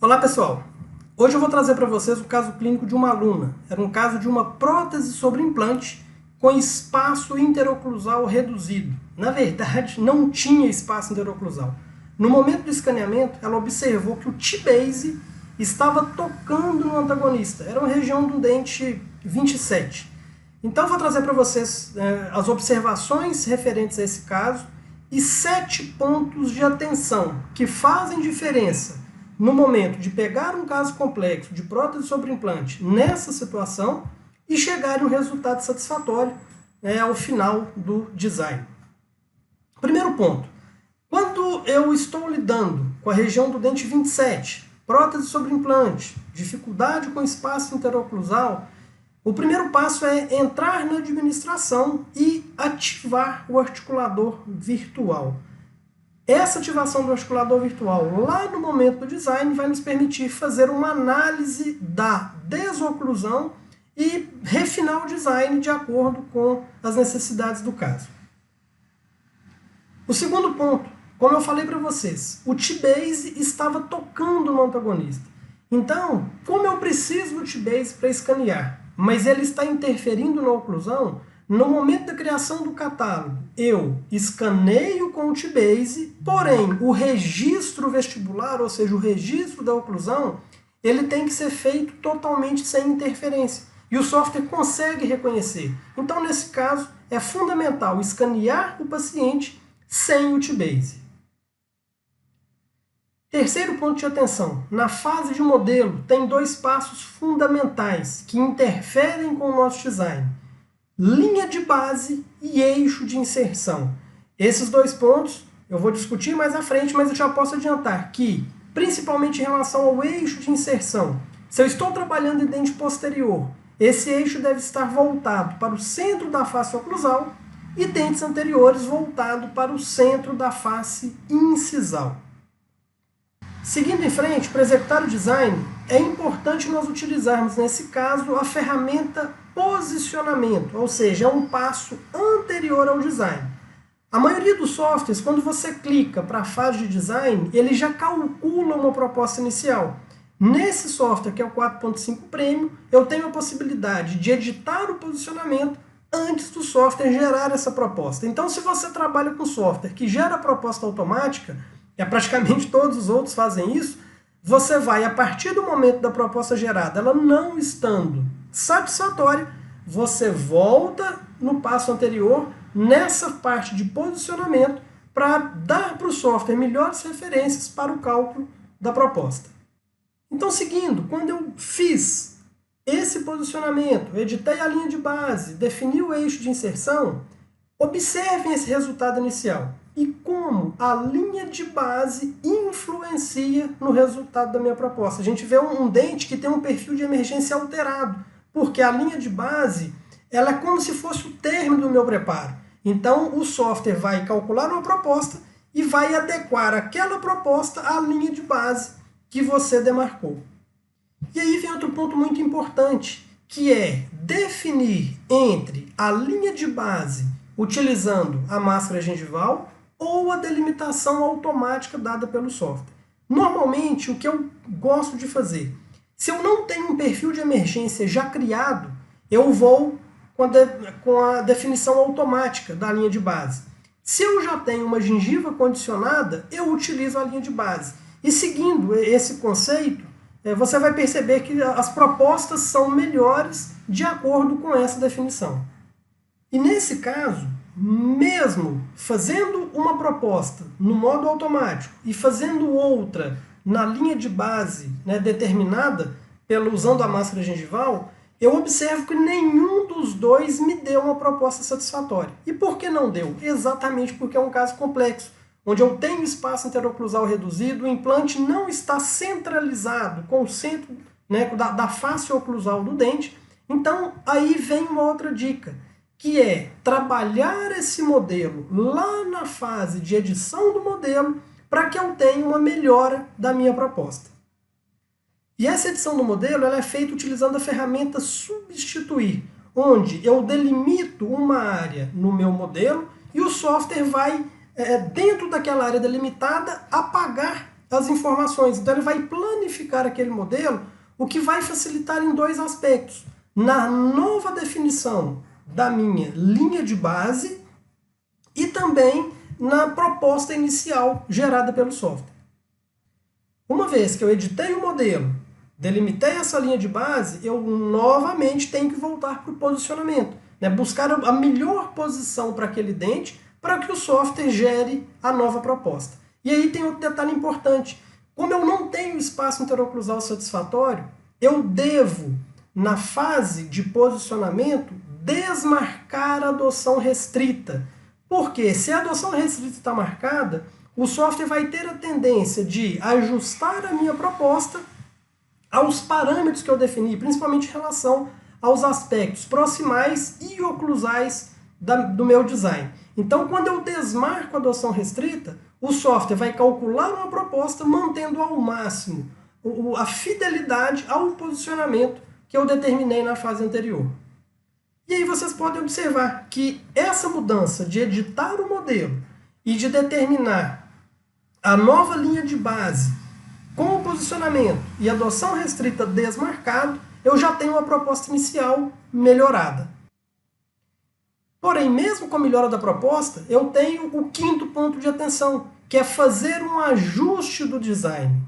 Olá pessoal, hoje eu vou trazer para vocês o caso clínico de uma aluna. Era um caso de uma prótese sobre implante com espaço interoclusal reduzido. Na verdade, não tinha espaço interoclusal. No momento do escaneamento, ela observou que o T-base estava tocando no antagonista. Era uma região do dente 27. Então eu vou trazer para vocês as observações referentes a esse caso e 7 pontos de atenção que fazem diferença no momento de pegar um caso complexo de prótese sobre implante nessa situação e chegar em um resultado satisfatório ao final do design. Primeiro ponto, quando eu estou lidando com a região do dente 27, prótese sobre implante, dificuldade com espaço interoclusal, o primeiro passo é entrar na administração e ativar o articulador virtual. Essa ativação do articulador virtual lá no momento do design vai nos permitir fazer uma análise da desoclusão e refinar o design de acordo com as necessidades do caso. O segundo ponto, como eu falei para vocês, o T-base estava tocando no antagonista. Então, como eu preciso do T-base para escanear, mas ele está interferindo na oclusão, no momento da criação do catálogo, eu escaneio com o T-base, porém o registro vestibular, ou seja, o registro da oclusão, ele tem que ser feito totalmente sem interferência. E o software consegue reconhecer. Então, nesse caso, é fundamental escanear o paciente sem o T-base. Terceiro ponto de atenção, na fase de modelo, tem 2 passos fundamentais que interferem com o nosso design. Linha de base e eixo de inserção. Esses 2 pontos eu vou discutir mais à frente, mas eu já posso adiantar que, principalmente em relação ao eixo de inserção, se eu estou trabalhando em dente posterior, esse eixo deve estar voltado para o centro da face oclusal e dentes anteriores voltado para o centro da face incisal. Seguindo em frente, para executar o design, é importante nós utilizarmos, nesse caso, a ferramenta posicionamento, ou seja, é um passo anterior ao design. A maioria dos softwares, quando você clica para a fase de design, ele já calcula uma proposta inicial. Nesse software, que é o 4.5 Premium, eu tenho a possibilidade de editar o posicionamento antes do software gerar essa proposta. Então, se você trabalha com software que gera a proposta automática, praticamente todos os outros fazem isso, você vai, a partir do momento da proposta gerada, ela não estando satisfatória, você volta no passo anterior, nessa parte de posicionamento, para dar para o software melhores referências para o cálculo da proposta. Então, seguindo, quando eu fiz esse posicionamento, editei a linha de base, defini o eixo de inserção, observem esse resultado inicial e como a linha de base influencia no resultado da minha proposta. A gente vê um dente que tem um perfil de emergência alterado, porque a linha de base ela é como se fosse o término do meu preparo. Então o software vai calcular uma proposta e vai adequar aquela proposta à linha de base que você demarcou. E aí vem outro ponto muito importante, que é definir entre a linha de base utilizando a máscara gengival ou a delimitação automática dada pelo software. Normalmente, o que eu gosto de fazer, se eu não tenho um perfil de emergência já criado, eu vou com a definição automática da linha de base. Se eu já tenho uma gengiva condicionada, eu utilizo a linha de base. E seguindo esse conceito, você vai perceber que as propostas são melhores de acordo com essa definição. E nesse caso, mesmo fazendo uma proposta no modo automático e fazendo outra na linha de base determinada usando a máscara gengival, eu observo que nenhum dos dois me deu uma proposta satisfatória. E por que não deu? Exatamente porque é um caso complexo, onde eu tenho espaço interoclusal reduzido, o implante não está centralizado com o centro da face oclusal do dente. Então, aí vem uma outra dica, que é trabalhar esse modelo lá na fase de edição do modelo para que eu tenha uma melhora da minha proposta. E essa edição do modelo ela é feita utilizando a ferramenta substituir, onde eu delimito uma área no meu modelo e o software vai, dentro daquela área delimitada, apagar as informações. Então ele vai planificar aquele modelo, o que vai facilitar em dois aspectos. Na nova definição da minha linha de base e também na proposta inicial gerada pelo software. Uma vez que eu editei o modelo, delimitei essa linha de base, eu novamente tenho que voltar para o posicionamento, né? Buscar a melhor posição para aquele dente para que o software gere a nova proposta. E aí tem outro detalhe importante. Como eu não tenho espaço interoclusal satisfatório, eu devo, na fase de posicionamento, desmarcar a adoção restrita. Porque se a adoção restrita está marcada, o software vai ter a tendência de ajustar a minha proposta aos parâmetros que eu defini, principalmente em relação aos aspectos proximais e oclusais do meu design. Então, quando eu desmarco a adoção restrita, o software vai calcular uma proposta mantendo ao máximo a fidelidade ao posicionamento que eu determinei na fase anterior. E aí vocês podem observar que essa mudança de editar o modelo e de determinar a nova linha de base com o posicionamento e adoção restrita desmarcado, eu já tenho uma proposta inicial melhorada. Porém, mesmo com a melhora da proposta, eu tenho o quinto ponto de atenção, que é fazer um ajuste do design.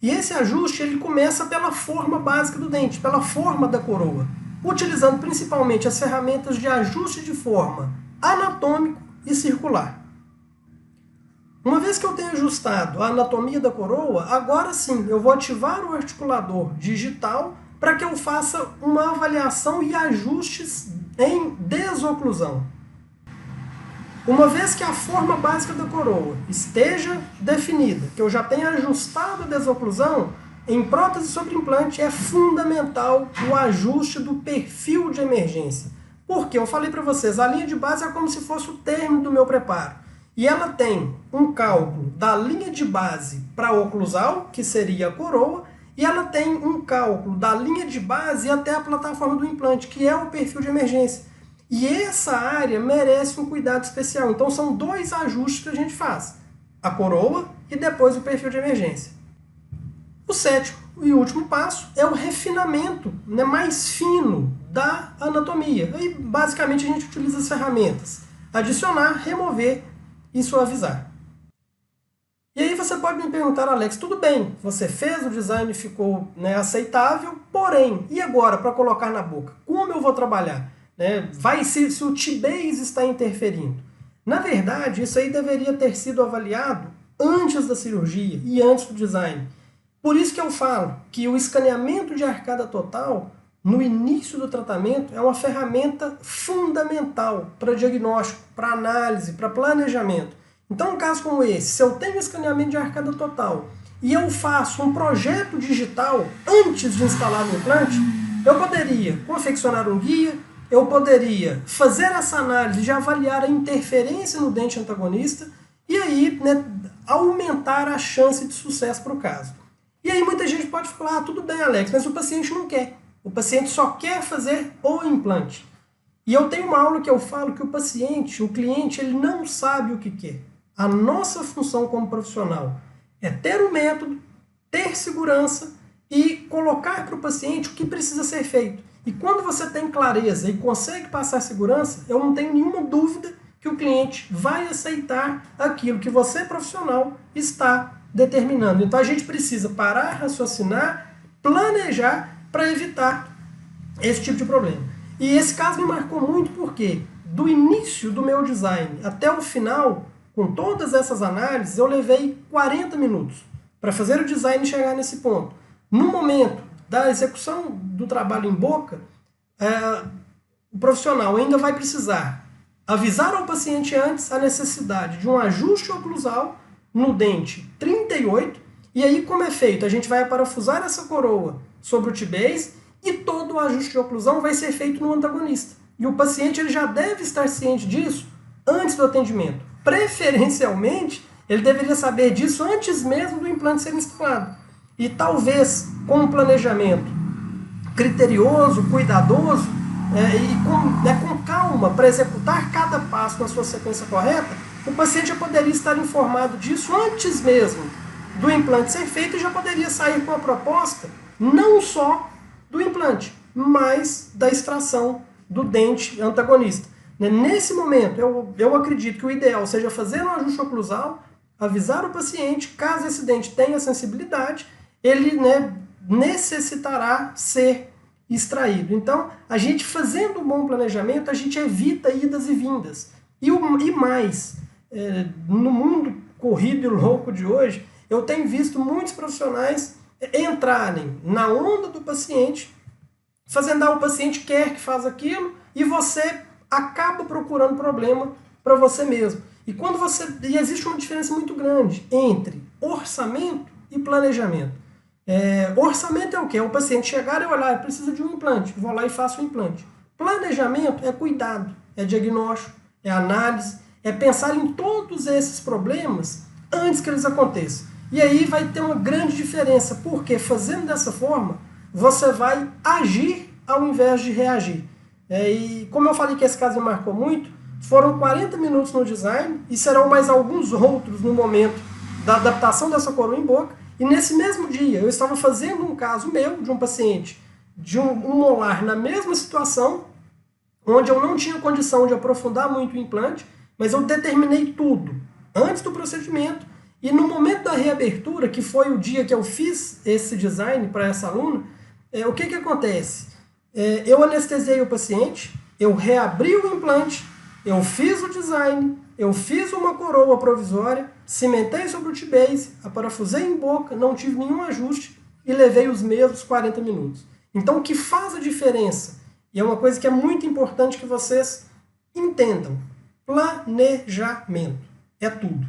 E esse ajuste ele começa pela forma básica do dente, pela forma da coroa, utilizando principalmente as ferramentas de ajuste de forma anatômico e circular. Uma vez que eu tenho ajustado a anatomia da coroa, agora sim eu vou ativar o articulador digital para que eu faça uma avaliação e ajustes em desoclusão. Uma vez que a forma básica da coroa esteja definida, que eu já tenha ajustado a desoclusão, em prótese sobre implante é fundamental o ajuste do perfil de emergência. Porque eu falei para vocês, a linha de base é como se fosse o término do meu preparo. E ela tem um cálculo da linha de base para a oclusal, que seria a coroa, e ela tem um cálculo da linha de base até a plataforma do implante, que é o perfil de emergência. E essa área merece um cuidado especial. Então são dois ajustes que a gente faz. A coroa e depois o perfil de emergência. O sétimo e último passo é o refinamento, né, mais fino da anatomia. Aí basicamente a gente utiliza as ferramentas adicionar, remover e suavizar. E aí você pode me perguntar, Alex, tudo bem, você fez o design e ficou, né, aceitável, porém, e agora para colocar na boca? Como eu vou trabalhar? Vai se o T-Base está interferindo. Na verdade, isso aí deveria ter sido avaliado antes da cirurgia e antes do design. Por isso que eu falo que o escaneamento de arcada total, no início do tratamento, é uma ferramenta fundamental para diagnóstico, para análise, para planejamento. Então, um caso como esse, se eu tenho escaneamento de arcada total e eu faço um projeto digital antes de instalar o implante, eu poderia confeccionar um guia, eu poderia fazer essa análise de avaliar a interferência no dente antagonista e aí, né, aumentar a chance de sucesso para o caso. E aí muita gente pode falar, tudo bem, Alex, mas o paciente não quer. O paciente só quer fazer o implante. E eu tenho uma aula que eu falo que o paciente, o cliente, ele não sabe o que quer. A nossa função como profissional é ter o método, ter segurança e colocar para o paciente o que precisa ser feito. E quando você tem clareza e consegue passar segurança, eu não tenho nenhuma dúvida que o cliente vai aceitar aquilo que você, profissional, está determinando. Então a gente precisa parar, raciocinar, planejar para evitar esse tipo de problema. E esse caso me marcou muito porque do início do meu design até o final, com todas essas análises, eu levei 40 minutos para fazer o design e chegar nesse ponto. No momento da execução do trabalho em boca, o profissional ainda vai precisar avisar ao paciente antes a necessidade de um ajuste oclusal no dente 38, e aí como é feito? A gente vai parafusar essa coroa sobre o T-Base e todo o ajuste de oclusão vai ser feito no antagonista. E o paciente ele já deve estar ciente disso antes do atendimento. Preferencialmente, ele deveria saber disso antes mesmo do implante ser instalado. E talvez com um planejamento criterioso, cuidadoso, e com calma para executar cada passo na sua sequência correta, o paciente já poderia estar informado disso antes mesmo do implante ser feito e já poderia sair com a proposta não só do implante, mas da extração do dente antagonista. Nesse momento, eu acredito que o ideal seja fazer um ajuste oclusal, avisar o paciente, caso esse dente tenha sensibilidade, ele necessitará ser extraído. Então, a gente fazendo um bom planejamento, a gente evita idas e vindas. E mais, no mundo corrido e louco de hoje, eu tenho visto muitos profissionais entrarem na onda do paciente, fazendo o paciente quer que faça aquilo, e você acaba procurando problema para você mesmo. E existe uma diferença muito grande entre orçamento e planejamento. Orçamento é o quê? É o paciente chegar e olhar, precisa de um implante, vou lá e faço um implante. Planejamento é cuidado, é diagnóstico, é análise, é pensar em todos esses problemas antes que eles aconteçam. E aí vai ter uma grande diferença, porque fazendo dessa forma, você vai agir ao invés de reagir. E como eu falei que esse caso me marcou muito, foram 40 minutos no design e serão mais alguns outros no momento da adaptação dessa coroa em boca. E nesse mesmo dia eu estava fazendo um caso meu, de um paciente, de um molar na mesma situação, onde eu não tinha condição de aprofundar muito o implante, mas eu determinei tudo antes do procedimento. E no momento da reabertura, que foi o dia que eu fiz esse design para essa aluna, o que acontece? Eu anestesiei o paciente, eu reabri o implante, eu fiz o design, eu fiz uma coroa provisória, cimentei sobre o T-base, aparafusei em boca, não tive nenhum ajuste e levei os mesmos 40 minutos. Então o que faz a diferença, e é uma coisa que é muito importante que vocês entendam, planejamento é tudo.